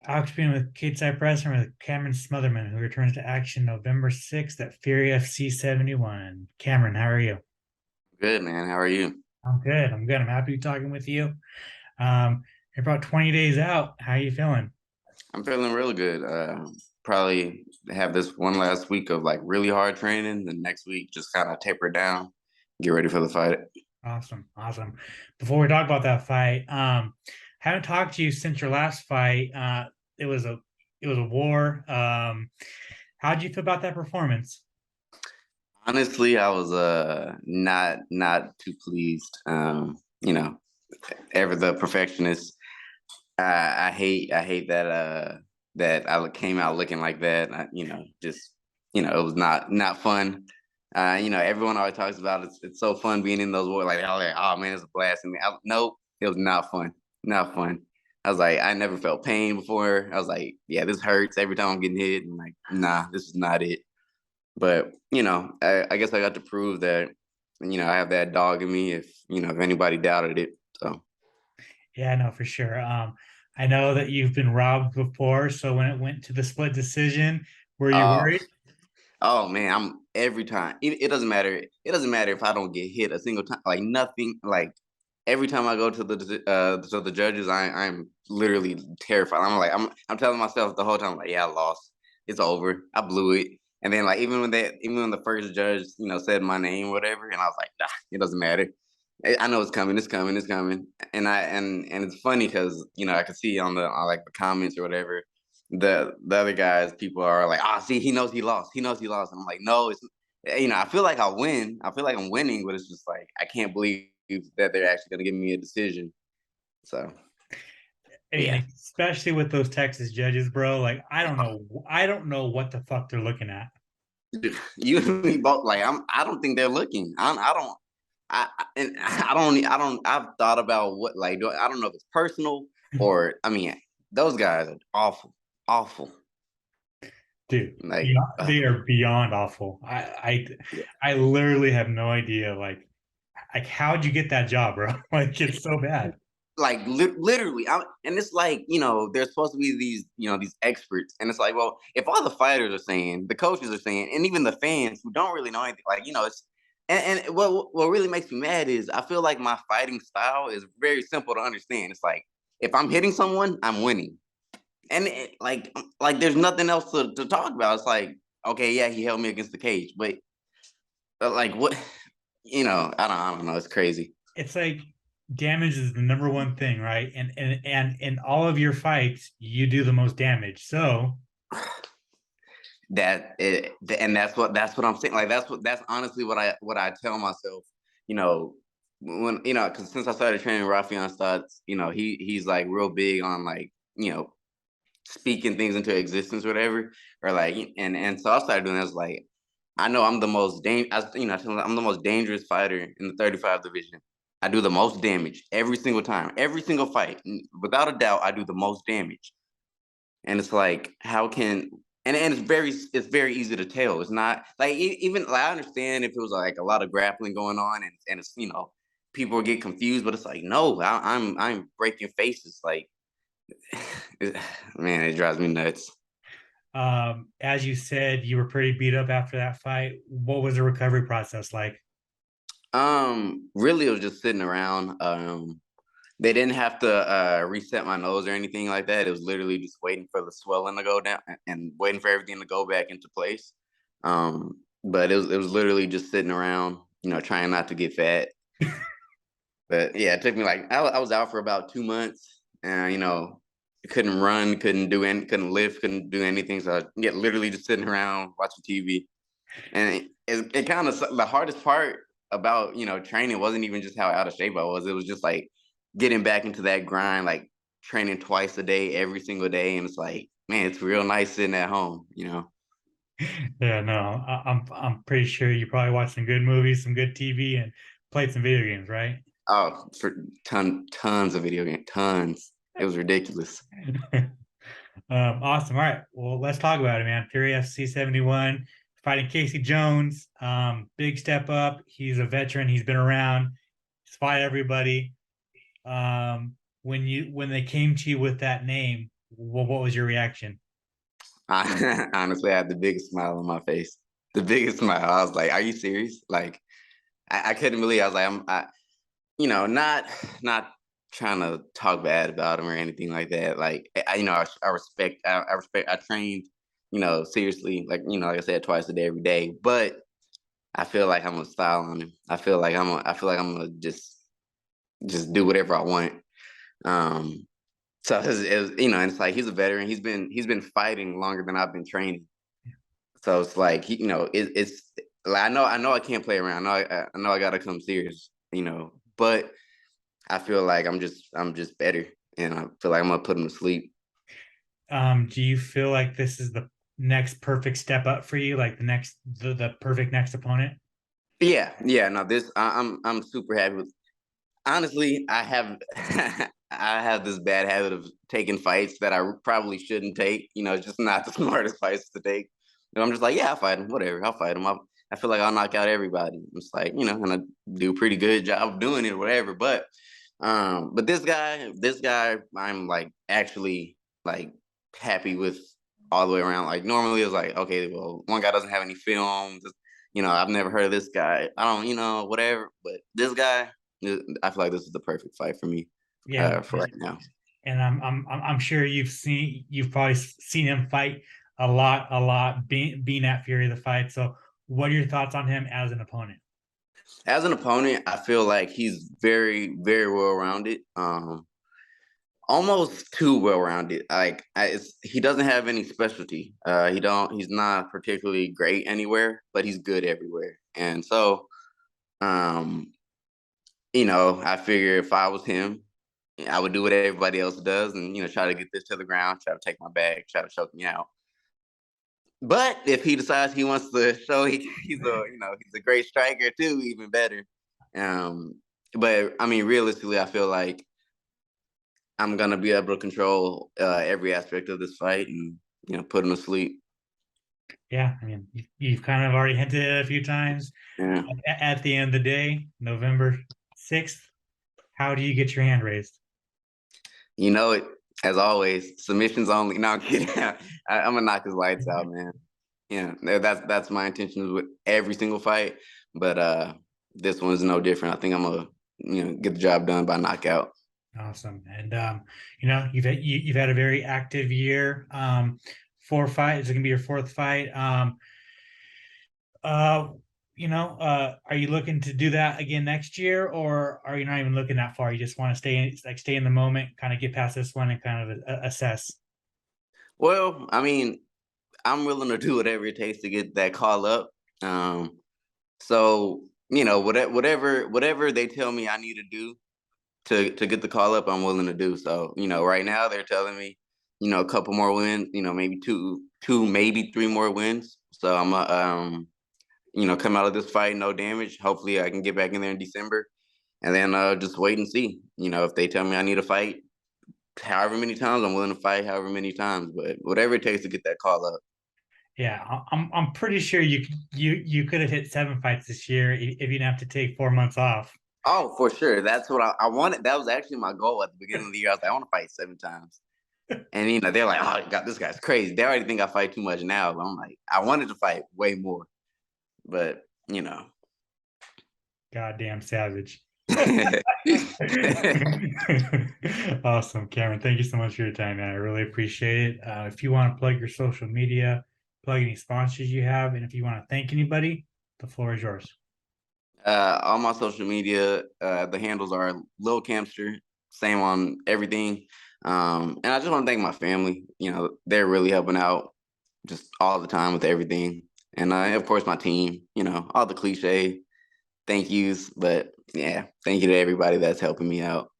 Auction with Kate Cypress and with Cameron Smotherman, who returns to action November 6th at Fury FC 71. Cameron, how are you? Good, man. How are you? I'm good. I'm good. I'm happy to be talking with you. You're about 20 days out. How are you feeling? I'm feeling really good. Probably have this one last week of like really hard training. The next week, just kind of taper down, get ready for the fight. Awesome. Awesome. Before we talk about that fight, haven't talked to you since your last fight. It was a it was a war. How did you feel about that performance? Honestly, I was not too pleased. Ever the perfectionist. I hate that I came out looking like that. Just it was not fun. Everyone always talks about it's so fun being in those wars. Like, oh man, it's a blast. And nope, it was not fun. Not fun. I was like, I never felt pain before. I was like, yeah, this hurts every time I'm getting hit. And like, nah, this is not it. But I guess I got to prove that I have that dog in me. If anybody doubted it, so. Yeah, no, for sure. I know that you've been robbed before, so when it went to the split decision, were you Uh, worried? Oh man, I'm every time. It doesn't matter. It doesn't matter if I don't get hit a single time. Like nothing. Like every time I go to the judges, I'm literally terrified. I'm telling myself the whole time like, yeah, I lost. It's over. I blew it. And then like even when the first judge said my name or whatever, and I was like, nah, it doesn't matter. I know it's coming. It's coming. It's coming. And it's funny because I could see on like the comments or whatever the other guys, people are like, see, he knows he lost. He knows he lost. And I'm like, no, it's I feel like I'll win. I feel like I'm winning, but it's just like I can't believe that they're actually gonna give me a decision. So I mean, yeah. especially with those Texas judges, bro. Like, I don't know what the fuck they're looking at. You and me both. Like I don't think they're looking. I don't. And I've thought about what like I don't know if it's personal or I mean those guys are awful, awful. Dude, Like yeah, they are beyond awful. I literally have no idea. Like how'd you get that job, bro? Like, it's so bad. like literally and it's like there's supposed to be these experts, and it's like, well, if all the fighters are saying, the coaches are saying, and even the fans who don't really know anything, like it's and what really makes me mad is I feel like my fighting style is very simple to understand. It's like if I'm hitting someone, I'm winning, and like there's nothing else to talk about. It's like, okay, yeah, he held me against the cage, but like what, I don't know, it's crazy. It's like damage is the number one thing, right? And in all of your fights, you do the most damage. So And that's what I'm saying. Like that's honestly what I tell myself. You know, when because since I started training Rafian Stotts, he's like real big on like speaking things into existence, or whatever, or like and so I started doing this. Like I know I'm the most I tell him I'm the most dangerous fighter in the 35 division. I do the most damage every single time, every single fight, without a doubt. I do the most damage. And it's like, how can and it's very easy to tell. It's not like even like I understand if it was like a lot of grappling going on, and it's people get confused, but it's like, no, I'm breaking faces. Like man, it drives me nuts. as you said, you were pretty beat up after that fight. What was the recovery process like? Really, it was just sitting around. They didn't have to reset my nose or anything like that. It was literally just waiting for the swelling to go down and waiting for everything to go back into place. But it was literally just sitting around, trying not to get fat. But yeah, it took me like I was out for about 2 months, and couldn't run, couldn't lift, couldn't do anything. So I get literally just sitting around watching TV. And it kind of the hardest part about training wasn't even just how out of shape I was. It was just like getting back into that grind, like training twice a day, every single day, and it's like, man, it's real nice sitting at home. Yeah, no, I'm pretty sure you probably watched some good movies, some good TV, and played some video games, right? Oh, for tons of video game, tons. It was ridiculous. Awesome. All right. Well, let's talk about it, man. Fury FC 71 fighting Casey Jones. Big step up. He's a veteran. He's been around. He's fought everybody. When they came to you with that name, what was your reaction? I honestly I had the biggest smile on my face. The biggest smile. I was like, "Are you serious?" Like I couldn't believe. I was like, not trying to talk bad about him or anything like that. Like I respect. I respect. I trained, seriously. Like like I said, twice a day, every day. But I feel like I'm gonna style on him. I feel like I'm gonna just do whatever I want. Um, so and it's like he's a veteran. He's been fighting longer than I've been training. So it's like it's like I know I can't play around. I know I gotta come serious. But I feel like I'm just better, and I feel like I'm gonna put him to sleep. Do you feel like this is the next perfect step up for you, like the perfect next opponent? Yeah, yeah. No, I'm super happy with. Honestly, I have I have this bad habit of taking fights that I probably shouldn't take. It's just not the smartest fights to take. I'm just like, yeah, I'll fight him. Whatever, I'll fight him. I feel like I'll knock out everybody. It's like and I do a pretty good job of doing it, or whatever. But this guy, I'm like actually like happy with all the way around. Like normally it's like, okay, well, one guy doesn't have any films. I've never heard of this guy. I don't, whatever. But this guy, I feel like this is the perfect fight for me, Yeah, for right now. and I'm sure you've probably seen him fight a lot, being at Fury the fight. So, what are your thoughts on him as an opponent? As an opponent, I feel like he's very, very well rounded. Almost too well rounded. Like he doesn't have any specialty. He's not particularly great anywhere, but he's good everywhere. And so, um, I figure if I was him, I would do what everybody else does, and try to get this to the ground, try to take my bag, try to choke me out. But if he decides he wants to show he's a great striker too, even better. Um, but I mean, realistically, I feel like I'm gonna be able to control every aspect of this fight and put him to sleep. Yeah, I mean, you've kind of already hinted at it a few times. Yeah, At the end of the day, November 6th, how do you get your hand raised? you know it. As always, submissions only. No, I'm kidding. I'm gonna knock his lights out, man. Yeah, that's my intentions with every single fight. But this one's no different. I think I'm gonna get the job done by knockout. Awesome. And you've had a very active year. Four fights. It's gonna be your fourth fight. Uh, are you looking to do that again next year, or are you not even looking that far? You just want to stay in the moment, kind of get past this one, and kind of assess. Well, I mean, I'm willing to do whatever it takes to get that call up. Um, so whatever they tell me I need to do to get the call up, I'm willing to do. So right now they're telling me, a couple more wins, maybe two, maybe three more wins. So I'm come out of this fight no damage. Hopefully I can get back in there in December, and then just wait and see. If they tell me I need to fight however many times, I'm willing to fight however many times. But whatever it takes to get that call up. Yeah, I'm pretty sure you could have hit 7 fights this year if you didn't have to take 4 months off. Oh, for sure. That's what I wanted. That was actually my goal at the beginning of the year. I was like, I want to fight 7 times. And they're like, oh God, this guy's crazy. They already think I fight too much now. But I'm like, I wanted to fight way more. But Goddamn savage. Awesome, Cameron. Thank you so much for your time, man. I really appreciate it. If you want to plug your social media, plug any sponsors you have, and if you want to thank anybody, the floor is yours. all my social media, the handles are Lil Campster, same on everything. And I just want to thank my family. They're really helping out just all the time with everything. And of course my team, all the cliche thank yous. But yeah, thank you to everybody that's helping me out.